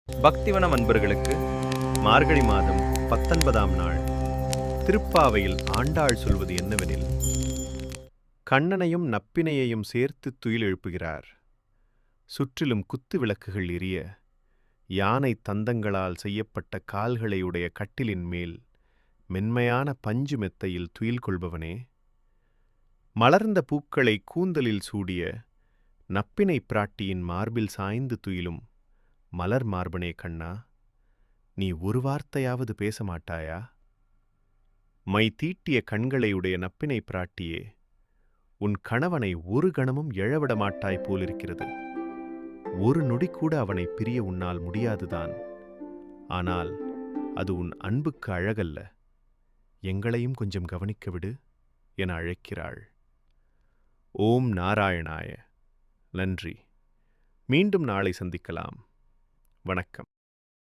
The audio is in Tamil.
பக்திவனம் அன்பர்களுக்கு மார்கழி மாதம் 19ஆம் நாள் திருப்பாவையில் ஆண்டாள் சொல்வது என்னவெனில், கண்ணனையும் நப்பினையையும் சேர்த்து துயில் எழுப்புகிறார். சுற்றிலும் குத்து விளக்குகள் எரிய, யானை தந்தங்களால் செய்யப்பட்ட கால்களை உடைய கட்டிலின் மேல் மென்மையான பஞ்சு மெத்தையில் துயில் கொள்பவனே, மலர்ந்த பூக்களை கூந்தலில் சூடிய நப்பினை பிராட்டியின் மார்பில் சாய்ந்து துயிலும் மலர் மார்பனே கண்ணா, நீ ஒரு வார்த்தையாவது பேச மாட்டாயா? மை தீட்டிய கண்களை உடைய நப்பினை பிராட்டியே, உன் கணவனை ஒரு கணமும் எழவிட மாட்டாய் போலிருக்கிறது. ஒரு நொடி கூட அவனை பிரிய உன்னால் முடியாதுதான். ஆனால் அது உன் அன்புக்கு அழகல்ல. எங்களையும் கொஞ்சம் கவனிக்க விடு என அழைக்கிறாள். ஓம் நாராயணாய. நன்றி. மீண்டும் நாளை சந்திக்கலாம். வணக்கம்.